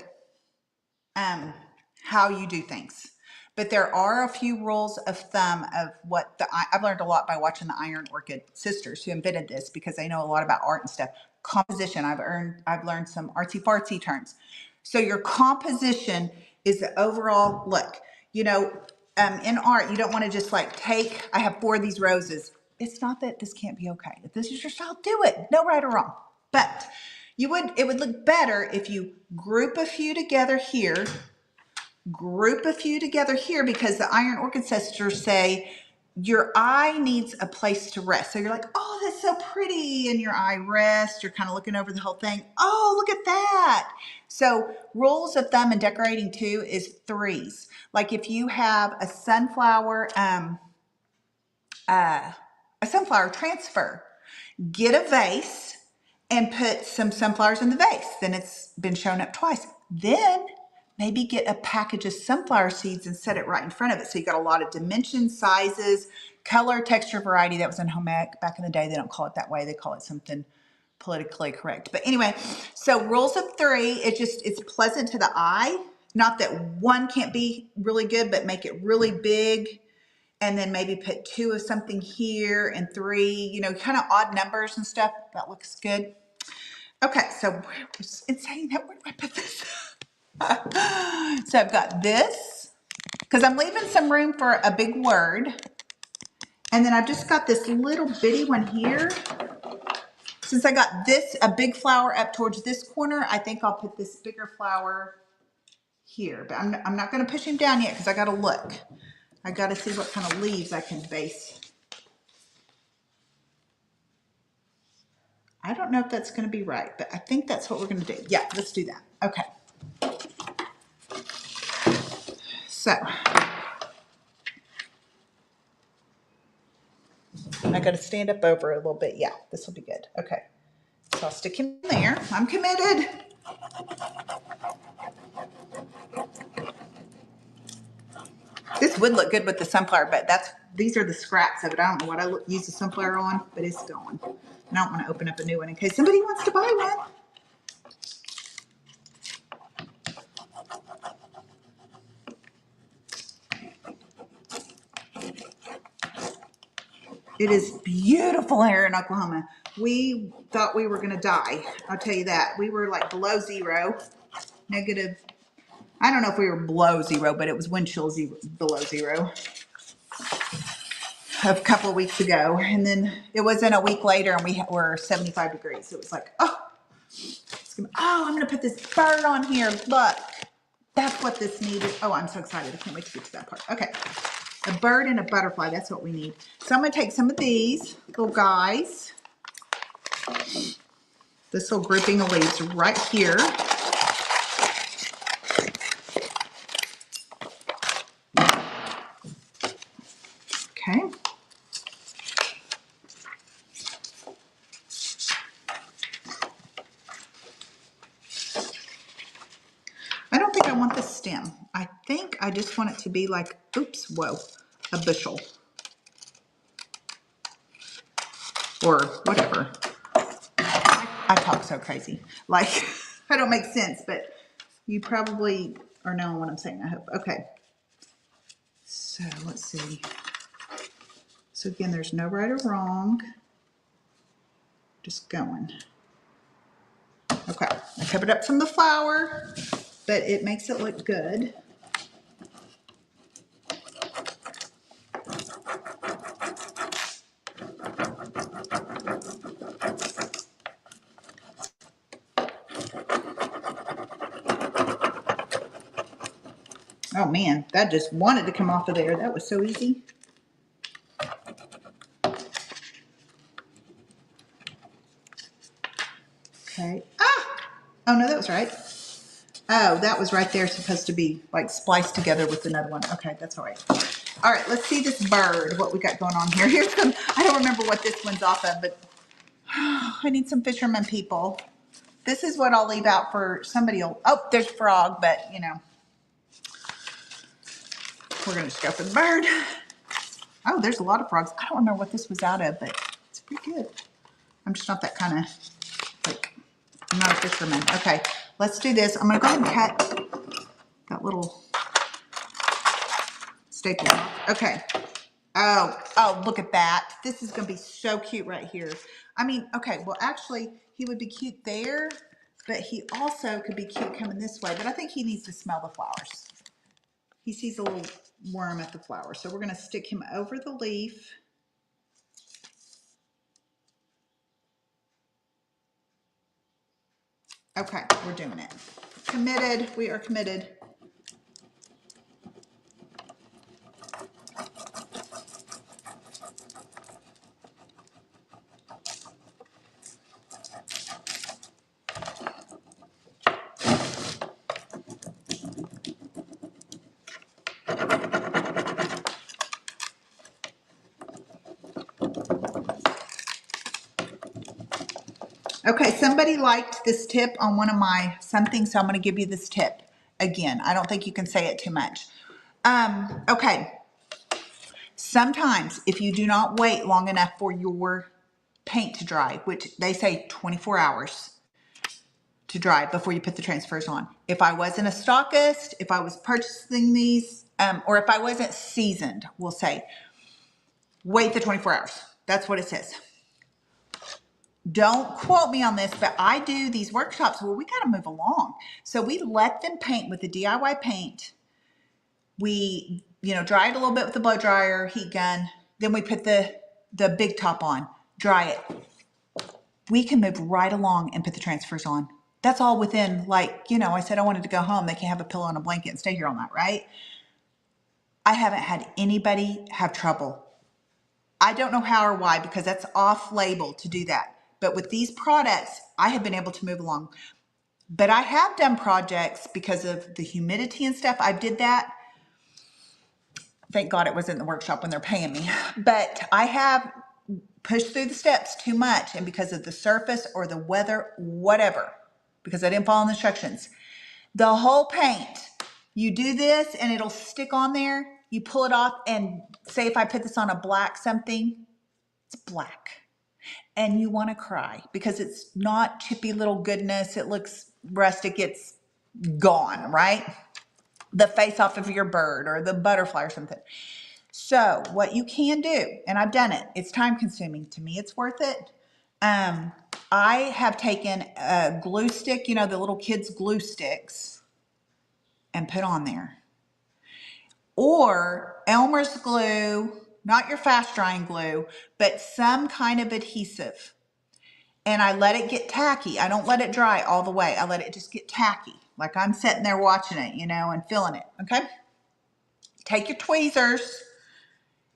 Speaker 1: how you do things. But there are a few rules of thumb of what I've learned a lot by watching the Iron Orchid sisters who invented this, because they know a lot about art and stuff. Composition, I've learned some artsy fartsy terms. So your composition is the overall look. In art, you don't want to just like I have 4 of these roses. It's not that this can't be okay. If this is your style, do it. No right or wrong. But it would look better if you group a few together here, because the Iron Orchid sisters say your eye needs a place to rest. So you're like, oh, that's so pretty. And your eye rests. You're kind of looking over the whole thing. Oh, look at that. So rules of thumb in decorating too is 3s. Like if you have a sunflower transfer, get a vase and put some sunflowers in the vase. Then it's been shown up twice. Then maybe get a package of sunflower seeds and set it right in front of it. So you got a lot of dimensions, sizes, color, texture, variety. That was in home ec back in the day. They don't call it that way. They call it something politically correct. But anyway, so rules of 3, it's pleasant to the eye. Not that one can't be really good, but make it really big. And then maybe put 2 of something here and 3, kind of odd numbers and stuff. That looks good. Okay, so in saying that, where do I put this? So I've got this, because I'm leaving some room for a big word. And then I've just got this little bitty one here. Since I got a big flower up towards this corner, I think I'll put this bigger flower here. But I'm not going to push him down yet, because I got to look. I got to see what kind of leaves I can base. I don't know if that's going to be right, but I think that's what we're going to do. Yeah, let's do that. Okay. So got to stand up over a little bit. Yeah, this will be good. Okay. So I'll stick him there. I'm committed. This would look good with the sunflower, but these are the scraps of it. I don't know what I use the sunflower on, but it's gone. And I don't want to open up a new one in case somebody wants to buy one. It is beautiful here in Oklahoma. We thought we were going to die. I'll tell you that. We were like below zero, negative. I don't know if we were below zero, but it was wind chill below zero a couple of weeks ago. And then it wasn't a week later and we were 75 degrees. It was like, oh, I'm going to put this bird on here. Look, that's what this needed. Oh, I'm so excited. I can't wait to get to that part. Okay. A bird and a butterfly. That's what we need. So I'm going to take some of these little guys. This little grouping of leaves right here. Okay. I don't think I want the stem. I think I just want it to be like, oops, whoa, a bushel. Or whatever. I talk so crazy. Like, I don't make sense, but you probably are knowing what I'm saying, I hope. Okay. So let's see. So again, there's no right or wrong. Just going. Okay. I covered up some of the flour, but it makes it look good. Oh man, that just wanted to come off of there. That was so easy. Okay. Ah! Oh no, that was right. Oh, that was right there supposed to be like spliced together with another one. Okay, that's all right. All right, let's see this bird, what we got going on here. Here's some, I don't remember what this one's off of, but I need some fisherman people. This is what I'll leave out for somebody. Oh, there's a frog, but you know, we're going to just go for the bird. Oh, there's a lot of frogs. I don't remember what this was out of, but it's pretty good. I'm just not that kind of, like, I'm not a fisherman. Okay, let's do this. I'm going to go ahead and cut that little staple off. Okay. Oh, look at that. This is going to be so cute right here. I mean, okay, well, actually, he would be cute there, but he also could be cute coming this way. But I think he needs to smell the flowers. He sees a little worm at the flower. So we're going to stick him over the leaf. Okay, we're doing it. Committed. We are committed. Okay, somebody liked this tip on one of my something, so I'm going to give you this tip again. I don't think you can say it too much. Okay, sometimes if you do not wait long enough for your paint to dry, which they say 24 hours to dry before you put the transfers on. If I wasn't a stockist, if I was purchasing these, or if I wasn't seasoned, we'll say, wait the 24 hours. That's what it says. Don't quote me on this, but I do these workshops where we got to move along. So we let them paint with the DIY paint. We, dry it a little bit with the blow dryer, heat gun. Then we put the big top on, dry it. We can move right along and put the transfers on. That's all within, I said I wanted to go home. They can have a pillow and a blanket and stay here all night, right? I haven't had anybody have trouble. I don't know how or why, because that's off label to do that. But with these products, I have been able to move along. But I have done projects because of the humidity and stuff. I did that. Thank God it was in the workshop when they're paying me. But I have push through the steps too much, and because of the surface or the weather, whatever, because I didn't follow the instructions, the whole paint, you do this and it'll stick on there. You pull it off, and say if I put this on a black something, it's black. And you want to cry because it's not chippy little goodness. It looks rustic. It's gone, right? The face off of your bird or the butterfly or something. So what you can do, and I've done it, it's time consuming. To me, it's worth it. I have taken a glue stick, you know, the little kids' glue sticks, and put on there. Or Elmer's glue, not your fast drying glue, but some kind of adhesive. And I let it get tacky. I don't let it dry all the way. I let it just get tacky. Like I'm sitting there watching it, you know, and feeling it. Okay. Take your tweezers,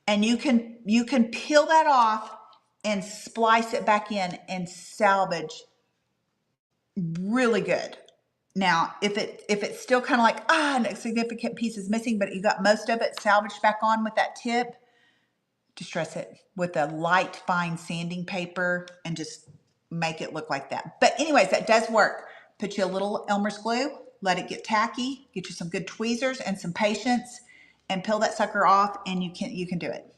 Speaker 1: and you can peel that off and splice it back in and salvage really good. Now, if it's still kind of like, a significant piece is missing, but you got most of it salvaged back on with that tip, distress it with a light, fine sanding paper and just make it look like that. But anyways, that does work. Put you a little Elmer's glue, let it get tacky, get you some good tweezers and some patience, and peel that sucker off, and you can do it.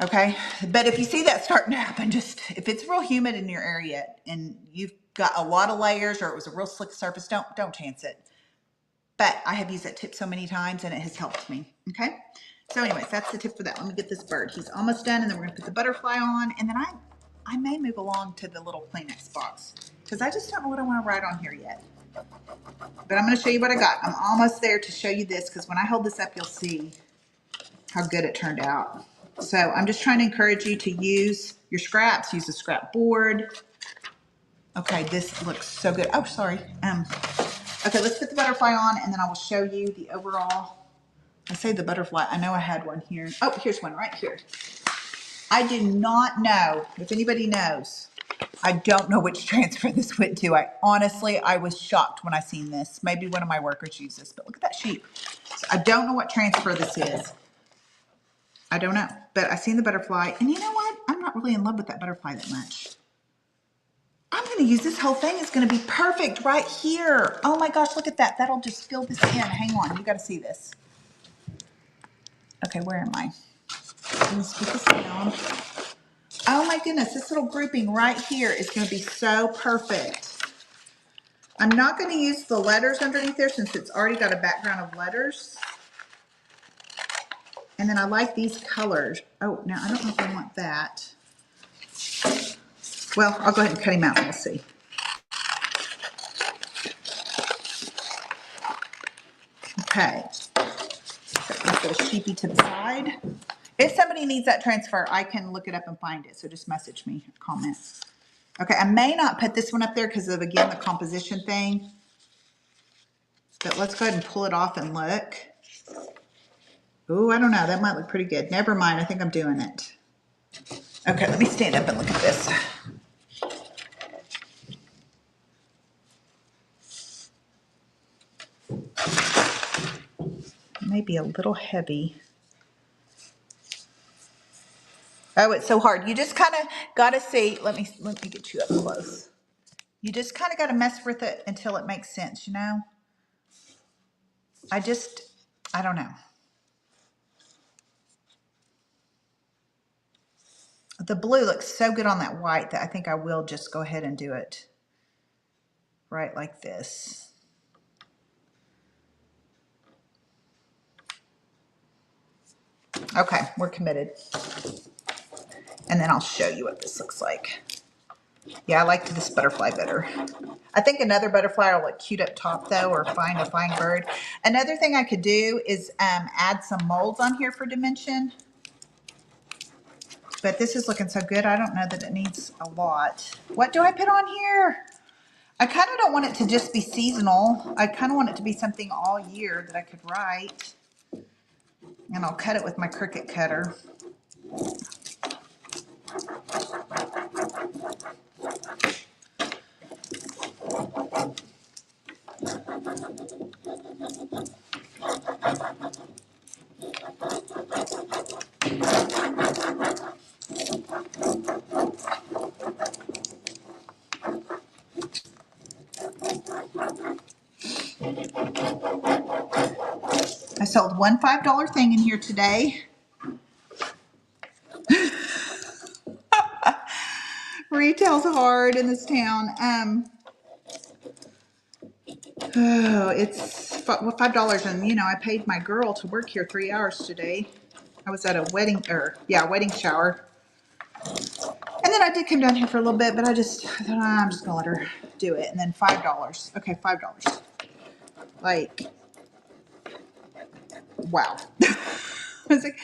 Speaker 1: Okay. But if you see that starting to happen, just if it's real humid in your area and you've got a lot of layers or it was a real slick surface, don't chance it. But I have used that tip so many times and it has helped me. Okay. So anyways, that's the tip for that. Let me get this bird. He's almost done, and then we're going to put the butterfly on, and then I may move along to the little Kleenex box because I just don't know what I want to write on here yet. But I'm going to show you what I got. I'm almost there to show you this because when I hold this up, you'll see how good it turned out. So I'm just trying to encourage you to use your scraps, use a scrap board. Okay, this looks so good. Oh, sorry. Okay, let's put the butterfly on, and then I will show you the overall. I say the butterfly. I know I had one here. Oh, here's one right here. I do not know if anybody knows. I don't know which transfer this went to. I was shocked when I seen this. Maybe one of my workers used this, but look at that sheep. So I don't know what transfer this is. I don't know, but I seen the butterfly, and you know what? I'm not really in love with that butterfly that much. I'm going to use this whole thing. It's going to be perfect right here. Oh my gosh, look at that. That'll just fill this in. Hang on. You got to see this. Okay, where am I? Let me scoot this down. Oh my goodness, this little grouping right here is going to be so perfect. I'm not going to use the letters underneath there since it's already got a background of letters. And then I like these colors. Oh, now I don't know if I want that. Well, I'll go ahead and cut him out and we'll see. Okay. Set this little sheepy to the side. If somebody needs that transfer, I can look it up and find it. So just message me, comment. Okay, I may not put this one up there because of, again, the composition thing. But let's go ahead and pull it off and look. Ooh, I don't know. That might look pretty good. Never mind. I think I'm doing it. Okay, let me stand up and look at this. Maybe a little heavy. Oh, it's so hard. You just kind of got to see. Let me get you up close. You just kind of got to mess with it until it makes sense, you know? I don't know. The blue looks so good on that white that I think I will just go ahead and do it right like this. Okay, we're committed. And then I'll show you what this looks like. Yeah, I liked this butterfly better. I think another butterfly will look cute up top though, or find a fine bird. Another thing I could do is add some molds on here for dimension. But this is looking so good, I don't know that it needs a lot. What do I put on here? I kind of don't want it to just be seasonal. I kind of want it to be something all year that I could write. And I'll cut it with my Cricut cutter. I sold one $5 thing in here today. Retail's hard in this town. Oh, it's $5, and you know, I paid my girl to work here 3 hours today. I was at a wedding, wedding shower. And then I did come down here for a little bit, but I thought, I'm just gonna let her do it. And then $5. Okay, $5. Like, wow. I was like,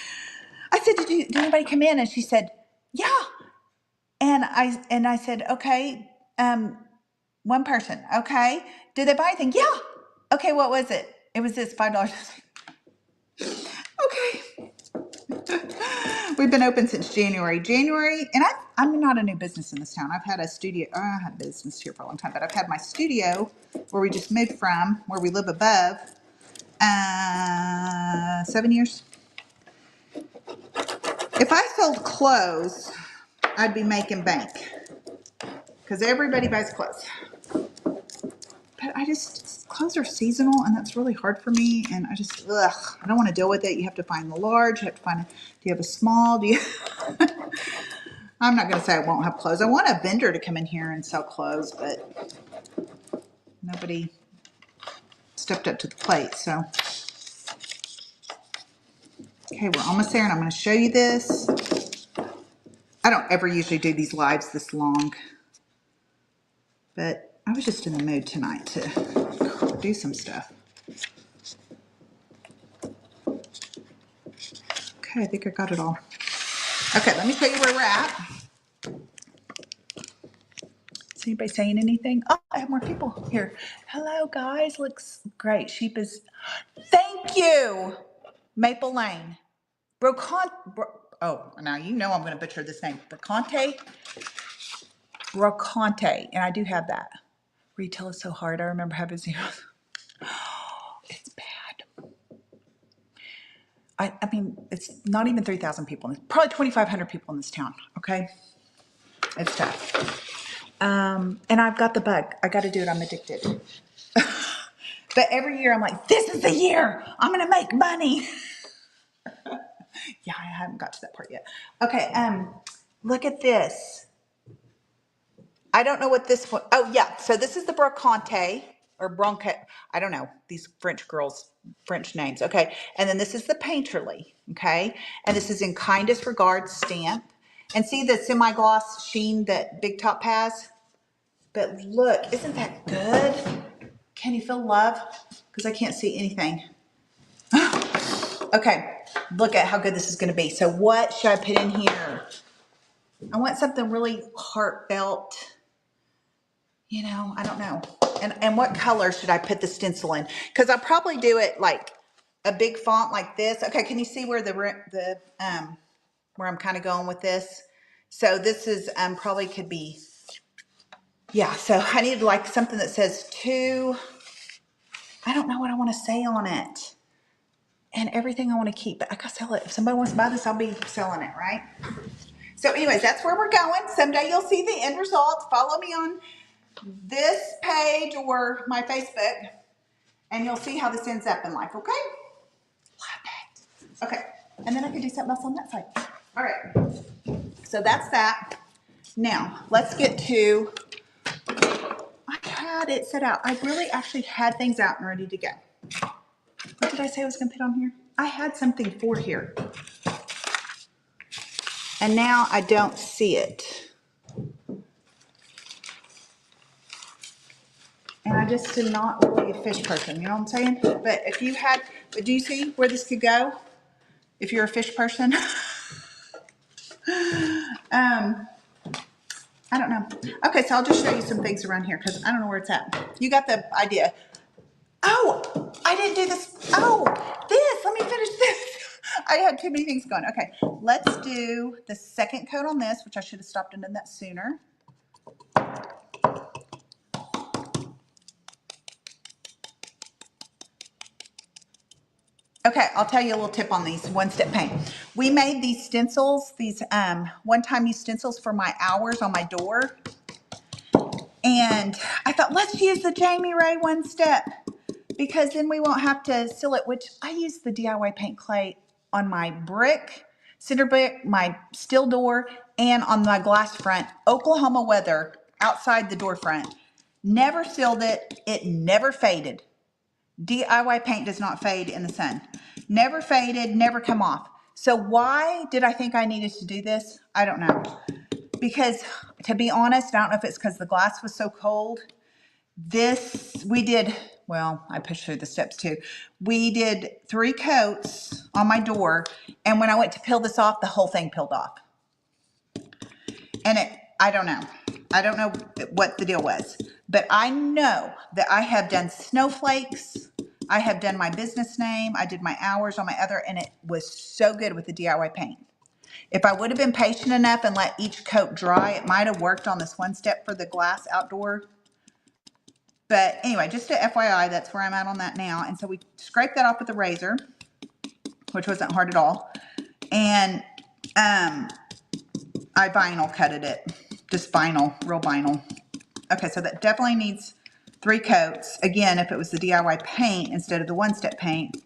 Speaker 1: I said, did anybody come in? And she said, yeah. And I said, okay, one person. Okay. Did they buy anything? Yeah. Okay, what was it? It was this $5. Okay. We've been open since January. And I'm not a new business in this town. I've had a studio. I had business here for a long time, but I've had my studio where we just moved from, where we live above, 7 years. If I sold clothes, I'd be making bank because everybody buys clothes. But clothes are seasonal, and that's really hard for me. And I don't want to deal with it. You have to find the large. You have to find, do you have a small? Do you? I'm not going to say I won't have clothes. I want a vendor to come in here and sell clothes, but nobody stepped up to the plate. So, okay, we're almost there, and I'm going to show you this. I don't ever usually do these lives this long, but I was just in the mood tonight to do some stuff. Okay, I think I got it all. Okay, let me tell you where we're at. Is anybody saying anything? Oh, I have more people here. Hello, guys. Looks great. Sheep is... Thank you. Maple Lane. Oh, now you know I'm going to butcher this name. Brocante. And I do have that. Retail is so hard. I remember having zeros. It's bad. I mean, it's not even 3,000 people. Probably 2,500 people in this town, okay? It's tough. And I've got the bug. I got to do it. I'm addicted. But every year I'm like, this is the year. I'm going to make money. Yeah, I haven't got to that part yet. Okay, look at this. I don't know what this one, oh yeah, so this is the Brocante, or Bronca, I don't know, these French girls, French names, okay. And then this is the Painterly, okay. And this is in kindest regards stamp. And see the semi-gloss sheen that Big Top has? But look, isn't that good? Can you feel love? Because I can't see anything. Okay, look at how good this is gonna be. So what should I put in here? I want something really heartfelt. You know, I don't know. And what color should I put the stencil in? Because I'll probably do it like a big font like this. Okay, can you see where where I'm kind of going with this? So this is probably could be, yeah. So I need like something that says to. I don't know what I want to say on it. And everything I want to keep, but I gotta sell it. If somebody wants to buy this, I'll be selling it, right? So anyways, that's where we're going. Someday you'll see the end result. Follow me on this page or my Facebook, and you'll see how this ends up in life, okay? Love it. Okay, and then I can do something else on that side. All right, so that's that. Now, let's get to, I had it set out. I really actually had things out and ready to go. What did I say I was gonna put on here? I had something for here. And now I don't see it. And I just am not really a fish person, you know what I'm saying? But if you had, do you see where this could go? If you're a fish person? I don't know. Okay, so I'll just show you some things around here because I don't know where it's at. You got the idea. Oh, I didn't do this. Oh, this, let me finish this. I had too many things going. Okay, let's do the second coat on this, which I should have stopped and done that sooner. Okay, I'll tell you a little tip on these one-step paint. We made these stencils, these one-time use stencils for my hours on my door. And I thought, let's use the Jamie Ray one-step because then we won't have to seal it, which I use the DIY paint clay on my brick, cinder brick, my steel door, and on my glass front. Oklahoma weather, outside the door front. Never sealed it. It never faded. DIY paint does not fade in the sun. Never faded, never come off. So why did I think I needed to do this? I don't know. Because to be honest, I don't know if it's because the glass was so cold. We did, well, I pushed through the steps too. We did 3 coats on my door. And when I went to peel this off, the whole thing peeled off. And I don't know. I don't know what the deal was. But I know that I have done snowflakes. I have done my business name. I did my hours on my other, and it was so good with the DIY paint. If I would have been patient enough and let each coat dry, it might have worked on this one step for the glass outdoor. But anyway, just a FYI, that's where I'm at on that now. And so we scraped that off with a razor, which wasn't hard at all. And I vinyl cutted it, just vinyl, real vinyl. Okay, so that definitely needs 3 coats. Again, if it was the DIY paint instead of the one-step paint,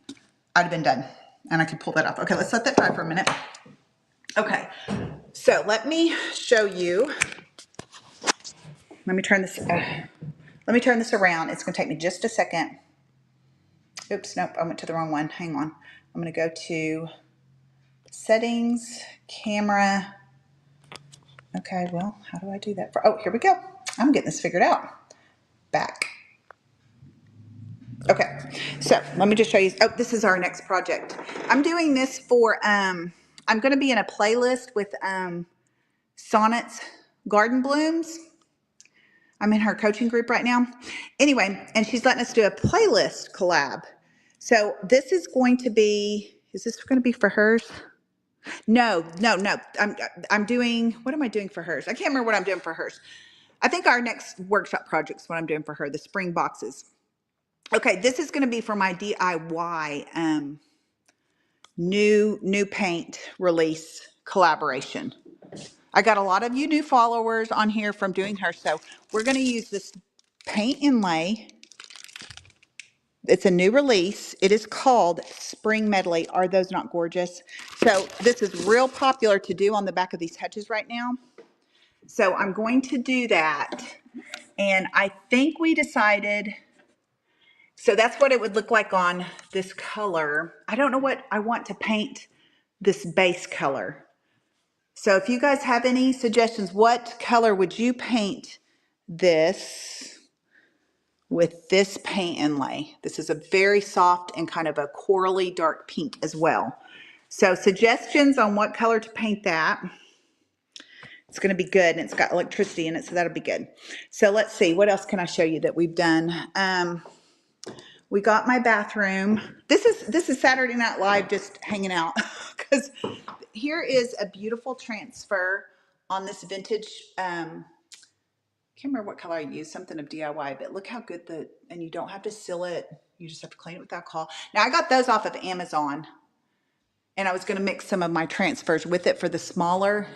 Speaker 1: I'd have been done. And I could pull that off. Okay, let's let that dry for a minute. Okay, so let me show you. Let me turn this around. It's gonna take me just a second. Oops, nope, I went to the wrong one. Hang on. I'm gonna go to settings, camera. Okay, well, how do I do that? Oh, here we go. I'm getting this figured out. Back. Okay, so let me just show you. Oh, this is our next project. I'm doing this for, I'm gonna be in a playlist with Sonnet's Garden Blooms. I'm in her coaching group right now. Anyway, and she's letting us do a playlist collab. So this is going to be, is this going to be for hers? No. I'm doing, what am I doing for hers? I can't remember what I'm doing for hers. I think our next workshop project's what I'm doing for her, the spring boxes. Okay, this is going to be for my DIY new paint release collaboration. I got a lot of you new followers on here from doing her, so we're going to use this paint inlay. It's a new release. It is called Spring Medley. Are those not gorgeous? So this is real popular to do on the back of these hutches right now. So I'm going to do that. And I think we decided, so that's what it would look like on this color. I don't know what I want to paint this base color. So if you guys have any suggestions, what color would you paint this with this paint inlay? This is a very soft and kind of a corally dark pink as well. So suggestions on what color to paint that. It's going to be good, and it's got electricity in it, so that'll be good. So let's see, what else can I show you that we've done? We got my bathroom. This is Saturday Night Live just hanging out because here is a beautiful transfer on this vintage, can't remember what color I used, something of DIY, but look how good and you don't have to seal it. You just have to clean it with alcohol. Now I got those off of Amazon, and I was going to mix some of my transfers with it for the smaller,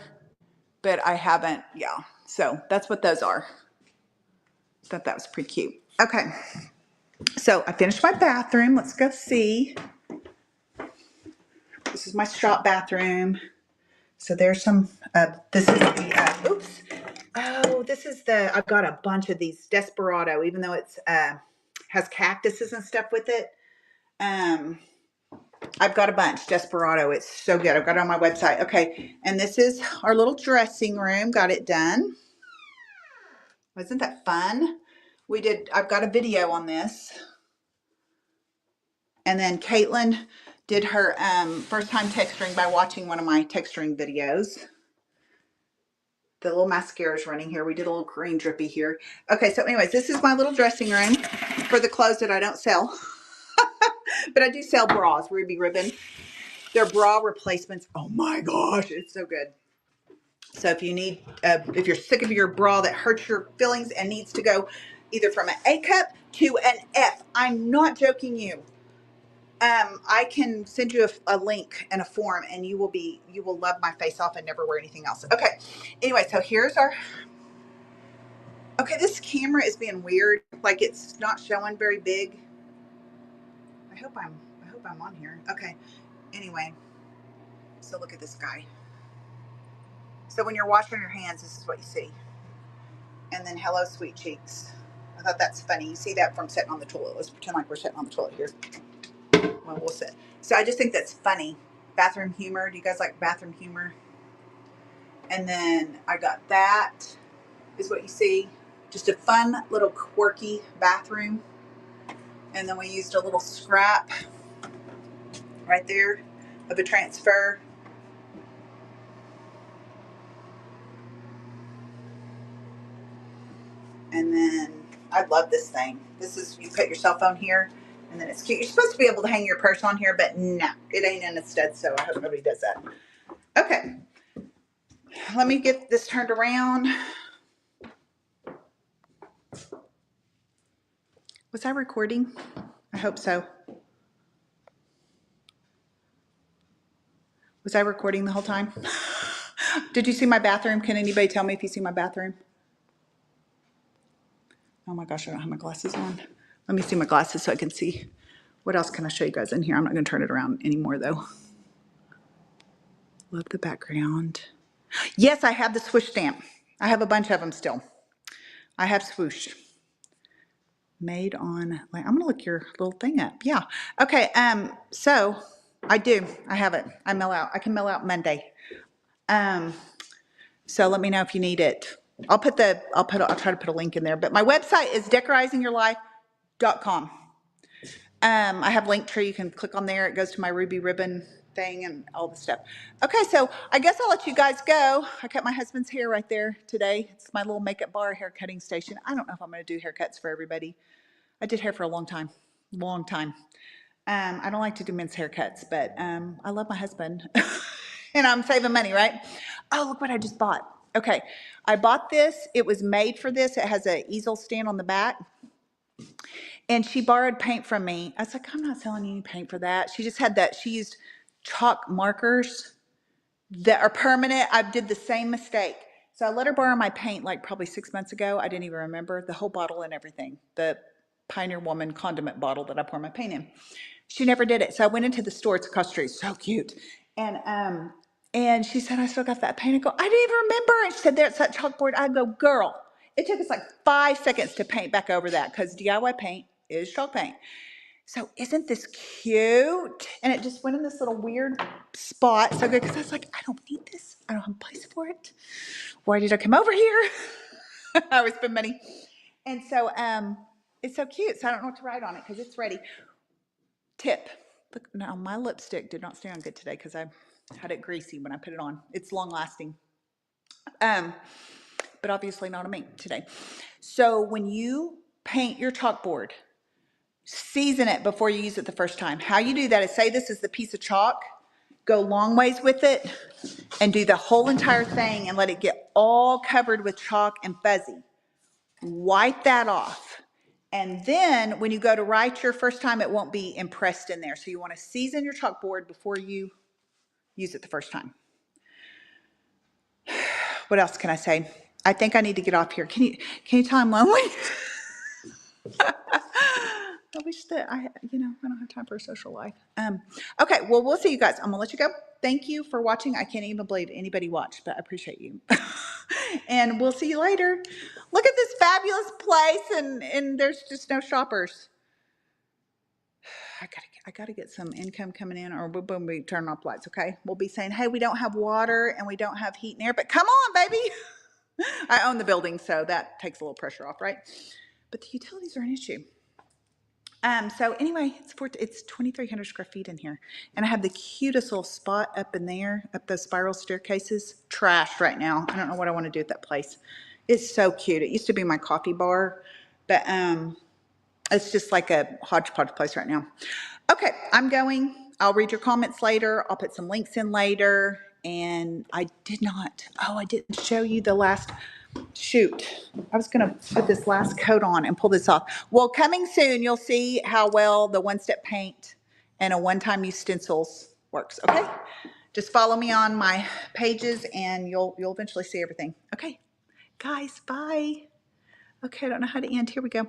Speaker 1: but I haven't, yeah. So that's what those are. Thought that was pretty cute. Okay. So I finished my bathroom. Let's go see. This is my shop bathroom. So there's some, this is the, oops. Oh, this is I've got a bunch of these Desperado, even though it's, has cactuses and stuff with it. I've got a bunch, Desperado. It's so good. I've got it on my website. Okay. And this is our little dressing room. Got it done. Wasn't that fun? I've got a video on this. And then Caitlin did her first time texturing by watching one of my texturing videos. The little mascara is running here. We did a little green drippy here. Okay, so anyways, this is my little dressing room for the clothes that I don't sell. But I do sell bras, Ruby Ribbon. They're bra replacements. Oh my gosh, it's so good. So if you need, if you're sick of your bra that hurts your feelings and needs to go either from an A cup to an F, I'm not joking you. I can send you a link and a form, and you will love my face off and never wear anything else. Okay. Anyway, so here's okay, this camera is being weird. Like it's not showing very big. hope I'm on here. Okay. Anyway, so look at this guy. So when you're washing your hands, this is what you see. And then hello, sweet cheeks. I thought that's funny. You see that from sitting on the toilet. Let's pretend like we're sitting on the toilet here. Well, we'll sit. So I just think that's funny. Bathroom humor. Do you guys like bathroom humor? And then I got that is what you see. Just a fun little quirky bathroom. And then we used a little scrap right there of a transfer. And then I love this thing. This is, you put your cell phone here and then it's cute. You're supposed to be able to hang your purse on here, but no, it ain't in its stead, so I hope nobody does that. Okay, let me get this turned around. Was I recording? I hope so. Was I recording the whole time? Did you see my bathroom? Can anybody tell me if you see my bathroom? Oh my gosh, I don't have my glasses on. Let me see my glasses so I can see. What else can I show you guys in here? I'm not going to turn it around anymore though. Love the background. Yes, I have the swoosh stamp. I have a bunch of them still. I have swoosh. Made on, like, I'm gonna look your little thing up. Yeah. Okay. So I do. I have it. I mail out. I can mail out Monday. So let me know if you need it. I'll try to put a link in there. But my website is decorizingyourlife.com. I have Linktree. You can click on there. It goes to my ruby ribbon thing and all the stuff. Okay, so I guess I'll let you guys go. I cut my husband's hair right there today. It's my little makeup bar hair cutting station. I don't know if I'm going to do haircuts for everybody. I did hair for a long time. I don't like to do men's haircuts, but I love my husband. And I'm saving money, right? Oh, look what I just bought. Okay, I bought this. It was made for this. It has an easel stand on the back. And she borrowed paint from me. I was like, I'm not selling you any paint for that. She just had that. She used chalk markers that are permanent. I did the same mistake. So I let her borrow my paint like probably 6 months ago. I didn't even remember the whole bottle and everything. The Pioneer Woman condiment bottle that I pour my paint in. She never did it. So I went into the store. It's across the street. So cute. And she said, I still got that paint. I go, I didn't even remember. And she said, there's that chalkboard. I go, girl, it took us like 5 seconds to paint back over that because DIY paint is chalk paint. So isn't this cute? And it just went in this little weird spot. So good, because I was like, I don't need this. I don't have a place for it. Why did I come over here? I always spend money. And so it's so cute. So I don't know what to write on it because it's ready. Tip. Look, now my lipstick did not stay on good today because I had it greasy when I put it on. It's long lasting. But obviously not on me today. So when you paint your chalkboard, season it before you use it the first time. How you do that is say this is the piece of chalk, go long ways with it, and do the whole entire thing and let it get all covered with chalk and fuzzy. Wipe that off. And then when you go to write your first time, it won't be impressed in there. So you want to season your chalkboard before you use it the first time. What else can I say? I think I need to get off here. Can you tell I'm lonely? I wish that I don't have time for a social life. Okay, well, we'll see you guys. I'm gonna let you go. Thank you for watching. I can't even believe anybody watched, but I appreciate you. And we'll see you later. Look at this fabulous place, and there's just no shoppers. I gotta get some income coming in, or we'll be turning off lights. Okay, we'll be saying, hey, we don't have water and we don't have heat and air, but come on, baby. I own the building, so that takes a little pressure off, right? But the utilities are an issue. So anyway, it's 2,300 square feet in here. And I have the cutest little spot up in there, up those spiral staircases. Trashed right now. I don't know what I want to do with that place. It's so cute. It used to be my coffee bar, but it's just like a hodgepodge place right now. Okay, I'm going. I'll read your comments later. I'll put some links in later. And I didn't show you the last, shoot. I was going to put this last coat on and pull this off. Well, coming soon, you'll see how well the one-step paint and a one-time use stencils works, okay? Just follow me on my pages and you'll eventually see everything. Okay, guys, bye. Okay, I don't know how to end. Here we go.